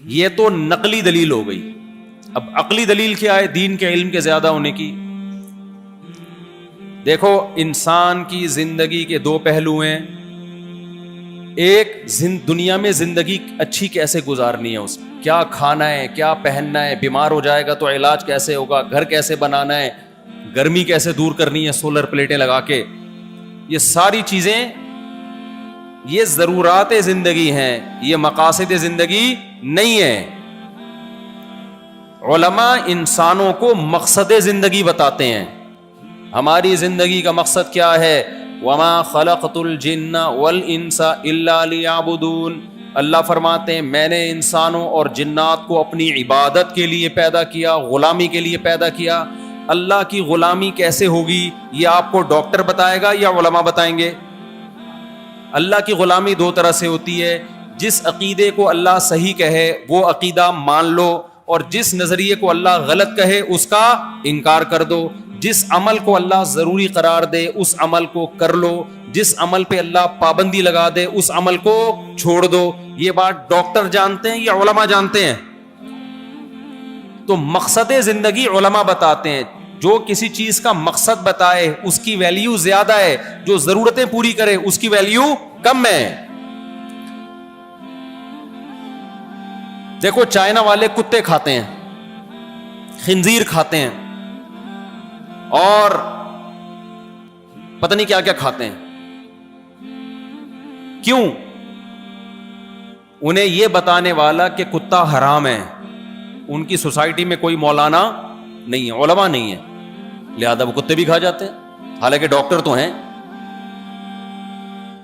یہ تو نقلی دلیل ہو گئی. اب عقلی دلیل کیا ہے دین کے علم کے زیادہ ہونے کی؟ دیکھو انسان کی زندگی کے دو پہلو ہیں. ایک دنیا میں زندگی اچھی کیسے گزارنی ہے، اس کیا کھانا ہے، کیا پہننا ہے، بیمار ہو جائے گا تو علاج کیسے ہوگا، گھر کیسے بنانا ہے، گرمی کیسے دور کرنی ہے سولر پلیٹیں لگا کے. یہ ساری چیزیں یہ ضرورات زندگی ہیں، یہ مقاصد زندگی نہیں ہے. علماء انسانوں کو مقصد زندگی بتاتے ہیں. ہماری زندگی کا مقصد کیا ہے؟ وما خلقت الجن والانس الا ليعبدون. اللہ فرماتے ہیں میں نے انسانوں اور جنات کو اپنی عبادت کے لیے پیدا کیا، غلامی کے لیے پیدا کیا. اللہ کی غلامی کیسے ہوگی یہ آپ کو ڈاکٹر بتائے گا یا علماء بتائیں گے؟ اللہ کی غلامی دو طرح سے ہوتی ہے. جس عقیدے کو اللہ صحیح کہے وہ عقیدہ مان لو، اور جس نظریے کو اللہ غلط کہے اس کا انکار کر دو. جس عمل کو اللہ ضروری قرار دے اس عمل کو کر لو، جس عمل پہ اللہ پابندی لگا دے اس عمل کو چھوڑ دو. یہ بات ڈاکٹر جانتے ہیں یا علماء جانتے ہیں؟ تو مقصد زندگی علماء بتاتے ہیں. جو کسی چیز کا مقصد بتائے اس کی ویلیو زیادہ ہے، جو ضرورتیں پوری کرے اس کی ویلیو کم ہے. دیکھو چائنا والے کتے کھاتے ہیں، خنزیر کھاتے ہیں، اور پتہ نہیں کیا کیا کھاتے ہیں. کیوں؟ انہیں یہ بتانے والا کہ کتا حرام ہے. ان کی سوسائٹی میں کوئی مولانا نہیں ہے، علماء نہیں ہے، لہذا وہ کتے بھی کھا جاتے ہیں، حالانکہ ڈاکٹر تو ہیں.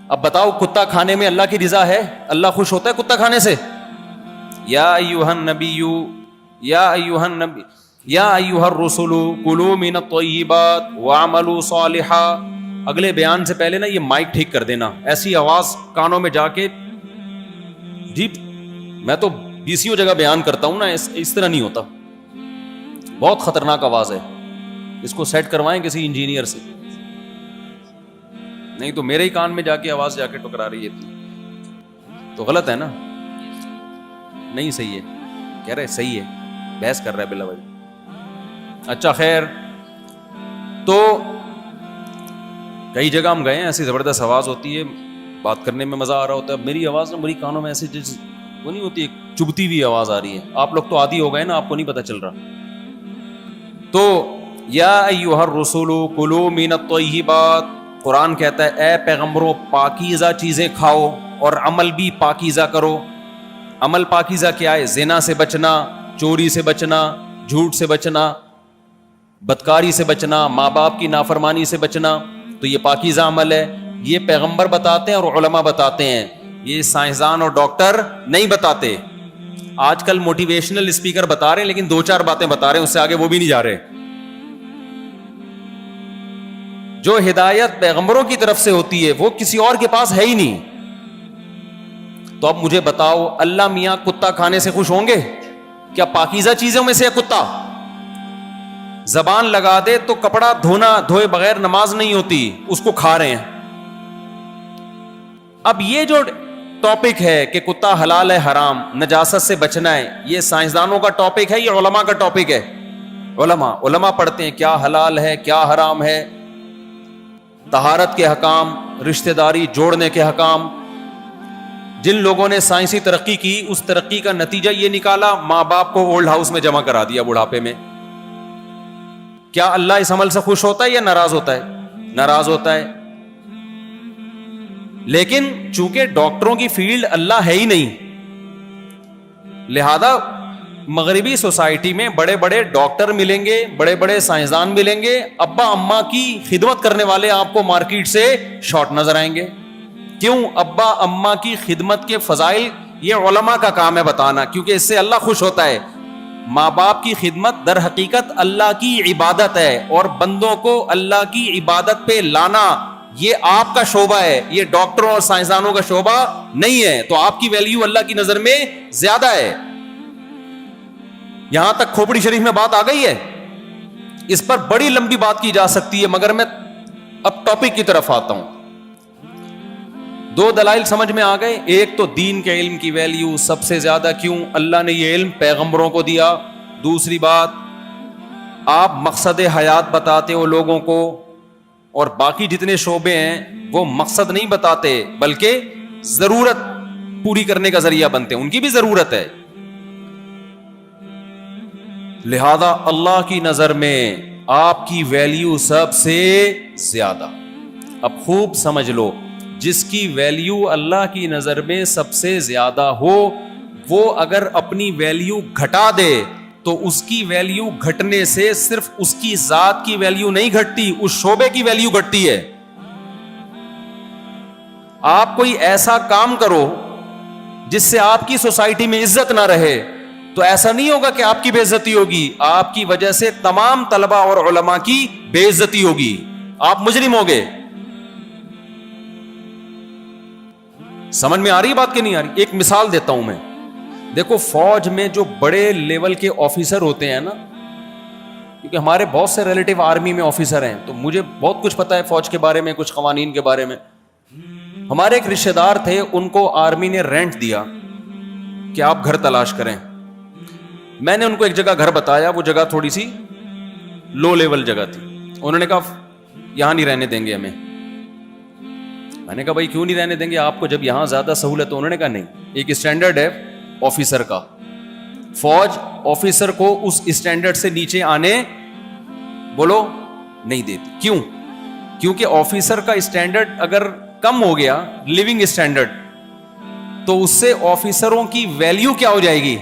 اب بتاؤ کتا کھانے میں اللہ کی رضا ہے؟ اللہ خوش ہوتا ہے کتا کھانے سے؟ یا ایھا النبی یا ایھا النبی یا ایھا الرسل کلوا من الطیبات واعملوا صالحا. اگلے بیان سے پہلے نا یہ مائک ٹھیک کر دینا، ایسی آواز کانوں میں جا کے، جی میں تو 20 جگہ بیان کرتا ہوں نا، اس طرح نہیں ہوتا، بہت خطرناک آواز ہے. اس کو سیٹ کروائیں کسی انجینئر سے، نہیں تو میرے ہی کان میں جا کے آواز جا کے ٹکرا رہی ہے تو غلط ہے نا. نہیں صحیح ہے، کہہ رہے صحیح ہے، بحث کر رہا ہے بلا وجہ. اچھا خیر، تو کئی جگہ ہم گئے ہیں، ایسی زبردست آواز ہوتی ہے، بات کرنے میں مزہ آ رہا ہوتا ہے. میری آواز نا میری کانوں میں ایسی وہ نہیں ہوتی، ایک چبھتی ہوئی آواز آ رہی ہے. آپ لوگ تو عادی ہو گئے نا، آپ کو نہیں پتہ چل رہا. تو یا ایھا الرسل کلوا من الطیبات، قرآن کہتا ہے اے پیغمبروں پاکیزہ چیزیں کھاؤ اور عمل بھی پاکیزہ کرو. عمل پاکیزہ کیا ہے؟ زنا سے بچنا، چوری سے بچنا، جھوٹ سے بچنا، بدکاری سے بچنا، ماں باپ کی نافرمانی سے بچنا. تو یہ پاکیزہ عمل ہے. یہ پیغمبر بتاتے ہیں اور علماء بتاتے ہیں، یہ سائنسدان اور ڈاکٹر نہیں بتاتے. آج کل موٹیویشنل اسپیکر بتا رہے ہیں لیکن 2-4 باتیں بتا رہے ہیں، اس سے آگے وہ بھی نہیں جا رہے. جو ہدایت پیغمبروں کی طرف سے ہوتی ہے وہ کسی اور کے پاس ہے ہی نہیں. تو اب مجھے بتاؤ اللہ میاں کتا کھانے سے خوش ہوں گے؟ کیا پاکیزہ چیزوں میں سے ہے کتا؟ زبان لگا دے تو کپڑا دھوئے بغیر نماز نہیں ہوتی، اس کو کھا رہے ہیں. اب یہ جو ٹاپک ہے کہ کتا حلال ہے حرام، نجاست سے بچنا ہے، یہ سائنسدانوں کا ٹاپک ہے یا علماء کا ٹاپک ہے؟ علماء پڑھتے ہیں کیا حلال ہے کیا حرام ہے، طہارت کے حکام، رشتہ داری جوڑنے کے حکام. جن لوگوں نے سائنسی ترقی کی اس ترقی کا نتیجہ یہ نکالا ماں باپ کو اولڈ ہاؤس میں جمع کرا دیا بڑھاپے میں. کیا اللہ اس عمل سے خوش ہوتا ہے یا ناراض ہوتا ہے؟ ناراض ہوتا ہے. لیکن چونکہ ڈاکٹروں کی فیلڈ اللہ ہے ہی نہیں، لہذا مغربی سوسائٹی میں بڑے بڑے ڈاکٹر ملیں گے، بڑے بڑے سائنسدان ملیں گے، ابا اماں کی خدمت کرنے والے آپ کو مارکیٹ سے شارٹ نظر آئیں گے. کیوں؟ ابا اماں کی خدمت کے فضائل یہ علماء کا کام ہے بتانا، کیونکہ اس سے اللہ خوش ہوتا ہے. ماں باپ کی خدمت در حقیقت اللہ کی عبادت ہے، اور بندوں کو اللہ کی عبادت پہ لانا یہ آپ کا شعبہ ہے، یہ ڈاکٹروں اور سائنسدانوں کا شعبہ نہیں ہے. تو آپ کی ویلیو اللہ کی نظر میں زیادہ ہے. یہاں تک کھوپڑی شریف میں بات آ گئی ہے. اس پر بڑی لمبی بات کی جا سکتی ہے، مگر میں اب ٹاپک کی طرف آتا ہوں. 2 دلائل سمجھ میں آ گئے. ایک تو دین کے علم کی ویلیو سب سے زیادہ کیوں اللہ نے یہ علم پیغمبروں کو دیا. دوسری بات، آپ مقصد حیات بتاتے ہو لوگوں کو، اور باقی جتنے شعبے ہیں وہ مقصد نہیں بتاتے بلکہ ضرورت پوری کرنے کا ذریعہ بنتے ہیں. ان کی بھی ضرورت ہے. لہذا اللہ کی نظر میں آپ کی ویلیو سب سے زیادہ. اب خوب سمجھ لو، جس کی ویلیو اللہ کی نظر میں سب سے زیادہ ہو، وہ اگر اپنی ویلیو گھٹا دے تو اس کی ویلیو گھٹنے سے صرف اس کی ذات کی ویلیو نہیں گھٹتی، اس شعبے کی ویلیو گھٹتی ہے. آپ کوئی ایسا کام کرو جس سے آپ کی سوسائٹی میں عزت نہ رہے، تو ایسا نہیں ہوگا کہ آپ کی بے عزتی ہوگی، آپ کی وجہ سے تمام طلبہ اور علماء کی بے عزتی ہوگی، آپ مجرم ہوگے. سمجھ میں آ رہی بات کہ نہیں آ رہی؟ ایک مثال دیتا ہوں میں. دیکھو فوج میں جو بڑے لیول کے آفیسر ہوتے ہیں نا، کیونکہ ہمارے بہت سے ریلیٹیو آرمی میں آفیسر ہیں، تو مجھے بہت کچھ پتا ہے فوج کے بارے میں، کچھ قوانین کے بارے میں. ہمارے ایک رشتہ دار تھے، ان کو آرمی نے رینٹ دیا کہ آپ گھر تلاش کریں. میں نے ان کو ایک جگہ گھر بتایا، وہ جگہ تھوڑی سی لو لیول جگہ تھی. انہوں نے کہا یہاں نہیں رہنے دیں گے ہمیں. میں نے کہا بھائی کیوں نہیں رہنے دیں گے آپ کو جب یہاں زیادہ سہولت ہے؟ انہوں نے کہا نہیں، ایک اسٹینڈرڈ ہے آفیسر کا، فوج آفیسر کو اس اسٹینڈرڈ سے نیچے آنے بولو نہیں دیتی. کیوں؟ کیونکہ آفیسر کا اسٹینڈرڈ اگر کم ہو گیا، لیونگ اسٹینڈرڈ، تو اس سے آفیسروں کی ویلیو کیا ہو جائے گی؟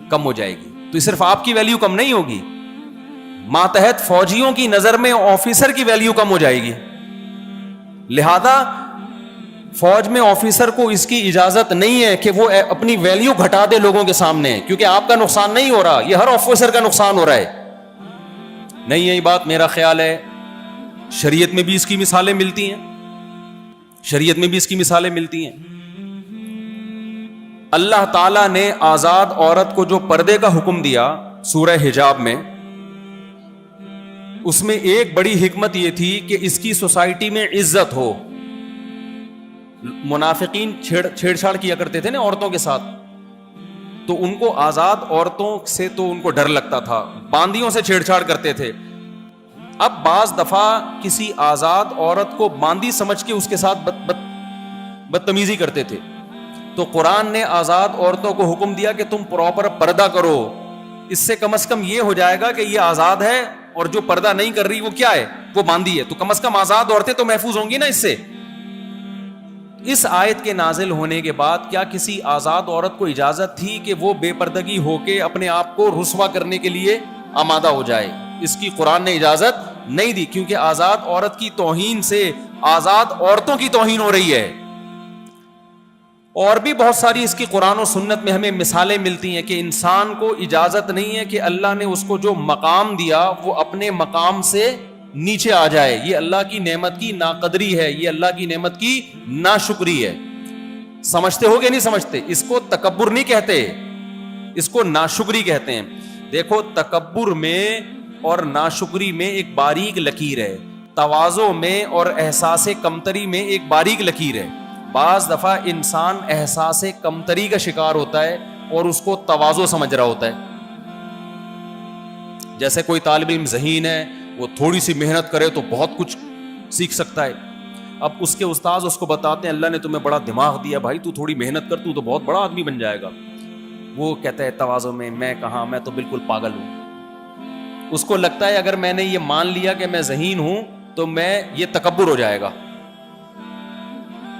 کم ہو جائے گی. تو صرف آپ کی ویلیو کم نہیں ہوگی، ماتحت فوجیوں کی نظر میں آفیسر کی ویلیو کم ہو جائے گی. لہذا فوج میں آفیسر کو اس کی اجازت نہیں ہے کہ وہ اپنی ویلیو گھٹا دے لوگوں کے سامنے، کیونکہ آپ کا نقصان نہیں ہو رہا، یہ ہر آفیسر کا نقصان ہو رہا ہے. نہیں یہی بات میرا خیال ہے شریعت میں بھی اس کی مثالیں ملتی ہیں، شریعت میں بھی اس کی مثالیں ملتی ہیں. اللہ تعالیٰ نے آزاد عورت کو جو پردے کا حکم دیا سورہ حجاب میں، اس میں ایک بڑی حکمت یہ تھی کہ اس کی سوسائٹی میں عزت ہو. منافقین چھیڑ چھاڑ کیا کرتے تھے نا عورتوں کے ساتھ، تو ان کو آزاد عورتوں سے تو ان کو ڈر لگتا تھا، باندیوں سے چھیڑ چھاڑ کرتے تھے. اب بعض دفعہ کسی آزاد عورت کو باندی سمجھ کے اس کے ساتھ بدتمیزی کرتے تھے، تو قرآن نے آزاد عورتوں کو حکم دیا کہ تم پراپر پردہ کرو. اس سے کم از کم یہ ہو جائے گا کہ یہ آزاد ہے، اور جو پردہ نہیں کر رہی وہ کیا ہے؟ وہ باندی ہے. تو کم از کم آزاد عورتیں تو محفوظ ہوں گی نا اس سے. اس آیت کے نازل ہونے کے بعد کیا کسی آزاد عورت کو اجازت تھی کہ وہ بے پردگی ہو کے اپنے آپ کو رسوا کرنے کے لیے آمادہ ہو جائے؟ اس کی قرآن نے اجازت نہیں دی، کیونکہ آزاد عورت کی توہین سے آزاد عورتوں کی توہین ہو رہی ہے. اور بھی بہت ساری اس کی قرآن و سنت میں ہمیں مثالیں ملتی ہیں کہ انسان کو اجازت نہیں ہے کہ اللہ نے اس کو جو مقام دیا وہ اپنے مقام سے نیچے آ جائے. یہ اللہ کی نعمت کی ناقدری ہے، یہ اللہ کی نعمت کی ناشکری ہے. سمجھتے ہو کہ نہیں سمجھتے؟ اس کو تکبر نہیں کہتے، اس کو ناشکری کہتے ہیں. دیکھو تکبر میں اور ناشکری میں ایک باریک لکیر ہے، تواضع میں اور احساس کمتری میں ایک باریک لکیر ہے. بعض دفعہ انسان احساس کمتری کا شکار ہوتا ہے اور اس کو تواضع سمجھ رہا ہوتا ہے. جیسے کوئی طالب علم ذہین ہے، وہ تھوڑی سی محنت کرے تو بہت کچھ سیکھ سکتا ہے. اب اس کے استاذ اس کو بتاتے ہیں اللہ نے تمہیں بڑا دماغ دیا بھائی، تو تھوڑی محنت کر، تو بہت بڑا آدمی بن جائے گا. وہ کہتا ہے تواضع میں کہاں، میں تو بالکل پاگل ہوں. اس کو لگتا ہے اگر میں نے یہ مان لیا کہ میں ذہین ہوں تو میں یہ تکبر ہو جائے گا.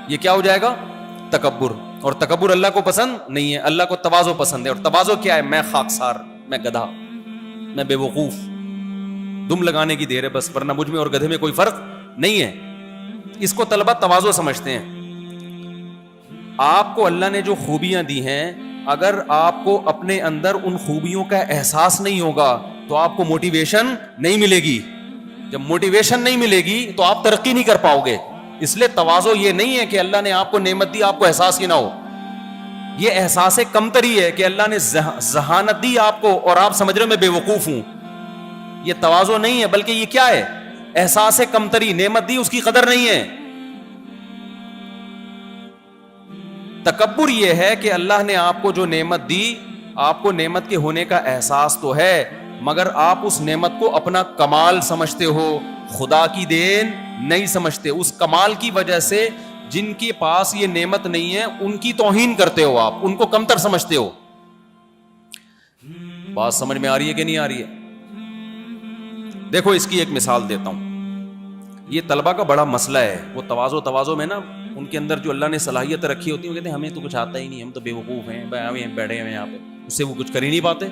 یہ کیا ہو جائے گا؟ تکبر. اور تکبر اللہ کو پسند نہیں ہے، اللہ کو تواضع پسند ہے. اور تواضع کیا ہے؟ میں خاکسار، میں گدھا، میں بے وقوف، دم لگانے کی دیر ہے بس، ورنہ مجھ میں اور گدھے میں کوئی فرق نہیں ہے. اس کو طلبہ تواضع سمجھتے ہیں. آپ کو اللہ نے جو خوبیاں دی ہیں، اگر آپ کو اپنے اندر ان خوبیوں کا احساس نہیں ہوگا تو آپ کو موٹیویشن نہیں ملے گی. جب موٹیویشن نہیں ملے گی تو آپ ترقی نہیں کر پاؤ گے. اس لیے تواضع یہ نہیں ہے کہ اللہ نے آپ کو نعمت دی آپ کو احساس ہی نہ ہو. یہ احساس کمتری ہے کہ اللہ نے ذہانت دی آپ کو اور آپ سمجھ رہے ہو میں بے وقوف ہوں. یہ تواضع نہیں ہے، بلکہ یہ کیا ہے؟ احساس کمتری. نعمت دی، اس کی قدر نہیں ہے. تکبر یہ ہے کہ اللہ نے آپ کو جو نعمت دی، آپ کو نعمت کے ہونے کا احساس تو ہے، مگر آپ اس نعمت کو اپنا کمال سمجھتے ہو، خدا کی دین نہیں سمجھتے. اس کمال کی وجہ سے جن کے پاس یہ نعمت نہیں ہے ان کی توہین کرتے ہو، آپ ان کو کمتر سمجھتے ہو. بات سمجھ میں آ رہی ہے کہ نہیں آ رہی ہے؟ دیکھو اس کی ایک مثال دیتا ہوں. یہ طلبہ کا بڑا مسئلہ ہے. وہ تواضع میں نا ان کے اندر جو اللہ نے صلاحیت رکھی ہوتی ہے، وہ کہتے ہیں ہمیں تو کچھ آتا ہی نہیں، ہم تو بے وقوف ہیں، ہمیں بیٹھے ہوئے یہاں پہ، اس سے وہ کچھ کر ہی نہیں پاتے.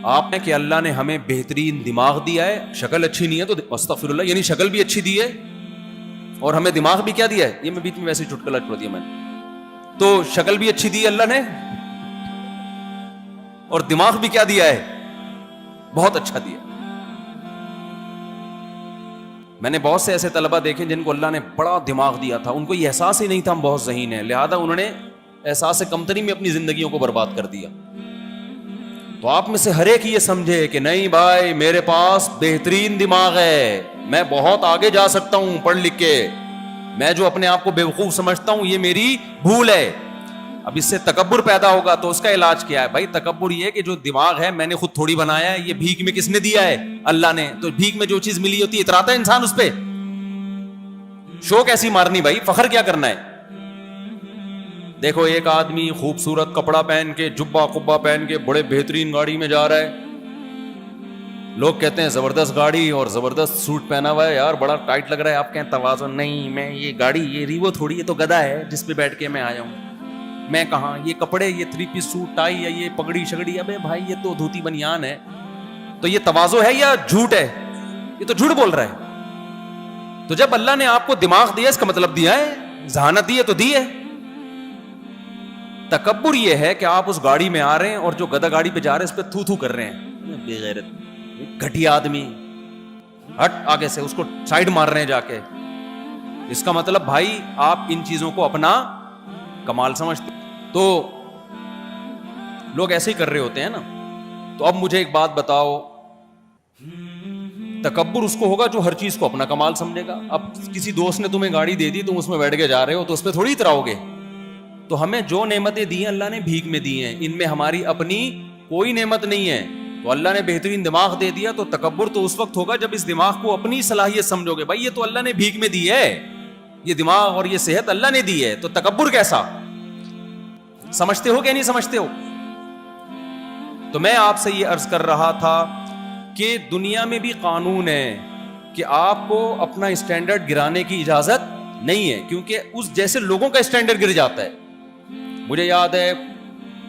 آپ نے کہ اللہ نے ہمیں بہترین دماغ دیا ہے، شکل اچھی نہیں ہے تو استغفر اللہ، یعنی شکل بھی اچھی دی ہے اور ہمیں دماغ بھی کیا دیا ہے. یہ میں بیچ میں ویسے چٹکلا چھوڑ دیا میں نے. تو شکل بھی اچھی دی ہے اللہ نے اور دماغ بھی کیا دیا ہے؟ بہت اچھا دیا. میں نے بہت سے ایسے طلبہ دیکھے جن کو اللہ نے بڑا دماغ دیا تھا، ان کو یہ احساس ہی نہیں تھا ہم بہت ذہین ہیں، لہذا انہوں نے احساس کمتری میں اپنی زندگیوں کو برباد کر دیا. تو آپ میں سے ہر ایک یہ سمجھے کہ نہیں بھائی میرے پاس بہترین دماغ ہے، میں بہت آگے جا سکتا ہوں پڑھ لکھ کے، میں جو اپنے آپ کو بیوقوف سمجھتا ہوں یہ میری بھول ہے. اب اس سے تکبر پیدا ہوگا تو اس کا علاج کیا ہے؟ بھائی تکبر یہ کہ جو دماغ ہے میں نے خود تھوڑی بنایا ہے، یہ بھیک میں کس نے دیا ہے؟ اللہ نے. تو بھیک میں جو چیز ملی ہوتی ہے اتراتا ہے انسان اس پہ. شو کیسی مارنی بھائی، فخر کیا کرنا ہے؟ دیکھو ایک آدمی خوبصورت کپڑا پہن کے، جبہ قبہ پہن کے، بڑے بہترین گاڑی میں جا رہا ہے، لوگ کہتے ہیں زبردست گاڑی اور زبردست سوٹ پہنا ہوا ہے، یار بڑا ٹائٹ لگ رہا ہے. آپ کہیں تواضع نہیں، میں یہ گاڑی، یہ ریوو تھوڑی، یہ تو گدھا ہے جس پہ بیٹھ کے میں آیا ہوں. میں کہاں یہ کپڑے، یہ 3 پیس سوٹ ٹائی یا یہ پگڑی شگڑی، ابے بھائی یہ تو دھوتی بنیان ہے. تو یہ تواضع ہے یا جھوٹ ہے؟ یہ تو جھوٹ بول رہا ہے. تو جب اللہ نے آپ کو دماغ دیا، اس کا مطلب دیا ہے، ذہانت دی ہے تو دی ہے. تکبر یہ ہے کہ آپ اس گاڑی میں آ رہے ہیں اور جو گدھا گاڑی پہ جا رہے ہیں اس پہ تھو تھو کر رہے ہیں، بے غیرت گھٹیا آدمی، ہٹ آگے سے، اس کو سائیڈ مار رہے ہیں جا کے. اس کا مطلب بھائی آپ ان چیزوں کو اپنا کمال سمجھتے. تو لوگ ایسے ہی کر رہے ہوتے ہیں نا. تو اب مجھے ایک بات بتاؤ، تکبر اس کو ہوگا جو ہر چیز کو اپنا کمال سمجھے گا. اب کسی دوست نے تمہیں گاڑی دے دی، تم اس میں بیٹھ کے جا رہے ہو تو اس پہ تھوڑی اتراؤ گے. تو ہمیں جو نعمتیں دی ہیں اللہ نے بھیک میں دی ہیں، ان میں ہماری اپنی کوئی نعمت نہیں ہے. تو اللہ نے بہترین دماغ دے دیا تو تکبر تو اس وقت ہوگا جب اس دماغ کو اپنی صلاحیت سمجھو گے. بھائی یہ تو اللہ نے بھیک میں دی ہے، یہ دماغ اور یہ صحت اللہ نے دی ہے، تو تکبر کیسا؟ سمجھتے ہو کہ نہیں سمجھتے ہو؟ تو میں آپ سے یہ عرض کر رہا تھا کہ دنیا میں بھی قانون ہے کہ آپ کو اپنا اسٹینڈرڈ گرانے کی اجازت نہیں ہے، کیونکہ اس جیسے لوگوں کا اسٹینڈرڈ گر جاتا ہے. مجھے یاد ہے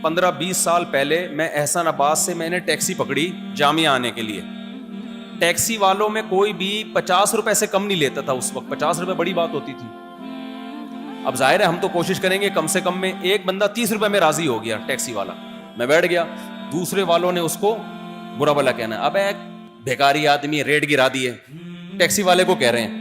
15-20 سال پہلے میں احسان آباد سے میں نے ٹیکسی پکڑی جامعہ آنے کے لیے. ٹیکسی والوں میں کوئی بھی 50 روپے سے کم نہیں لیتا تھا. اس وقت 50 روپے بڑی بات ہوتی تھی. اب ظاہر ہے ہم تو کوشش کریں گے کم سے کم میں. ایک بندہ 30 روپے میں راضی ہو گیا ٹیکسی والا، میں بیٹھ گیا. دوسرے والوں نے اس کو برا بلا کہنا، اب ایک بھیکاری آدمی ریٹ گرا دیے. ٹیکسی والے کو کہہ رہے ہیں،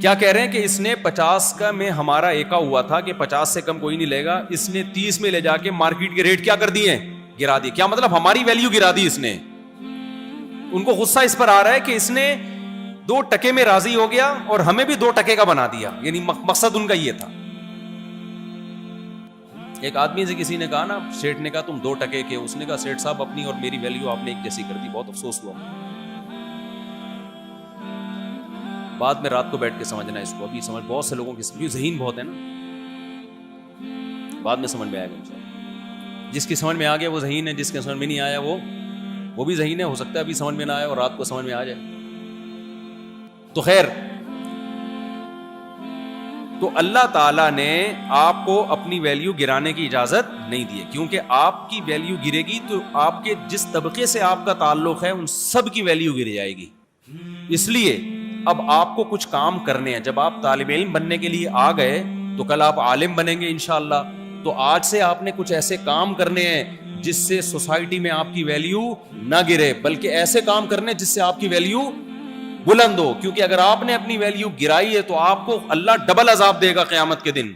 کیا کہہ رہے ہیں کہ اس نے 50 کا میں ہمارا ایکا ہوا تھا کہ 50 سے کم کوئی نہیں لے گا، اس نے 30 میں لے جا کے مارکیٹ کے ریٹ کیا کر دیے، گرا دیے. کیا مطلب ہماری ویلیو گرا دی اس نے. ان کو غصہ اس پر آ رہا ہے کہ اس نے 2 ٹکے میں راضی ہو گیا اور ہمیں بھی 2 ٹکے کا بنا دیا. یعنی مقصد ان کا یہ تھا. ایک آدمی سے کسی نے کہا نا، سیٹ نے کہا تم 2 ٹکے کے. اس نے کہا سیٹ صاحب اپنی اور میری ویلیو آپ نے ایک جیسی کر دی، بہت افسوس ہوا. بعد میں رات کو بیٹھ کے سمجھنا اس کو. ابھی سمجھ بہت سے لوگوں کی ذہین بہت ہے نا، بعد میں سمجھ میں آئے گا انشاءاللہ. جس کی سمجھ میں آ گیا وہ ذہین ہے، جس کے سمجھ میں نہیں آیا وہ بھی ذہین ہے. ہو سکتا ہے ابھی سمجھ میں نہ آئے اور رات کو سمجھ میں آ جائے. تو خیر، تو اللہ تعالیٰ نے آپ کو اپنی ویلیو گرانے کی اجازت نہیں دی ہے، کیونکہ آپ کی ویلیو گرے گی تو آپ کے جس طبقے سے آپ کا تعلق ہے ان سب کی ویلیو گر جائے گی. اس لیے اب آپ کو کچھ کام کرنے ہیں. جب آپ طالب علم بننے کے لیے آ گئے تو کل آپ عالم بنیں گے انشاءاللہ. تو آج سے آپ نے کچھ ایسے کام کرنے ہیں جس سے سوسائٹی میں آپ کی ویلیو نہ گرے، بلکہ ایسے کام کرنے جس سے آپ کی ویلیو بلند ہو. کیونکہ اگر آپ نے اپنی ویلیو گرائی ہے تو آپ کو اللہ ڈبل عذاب دے گا قیامت کے دن.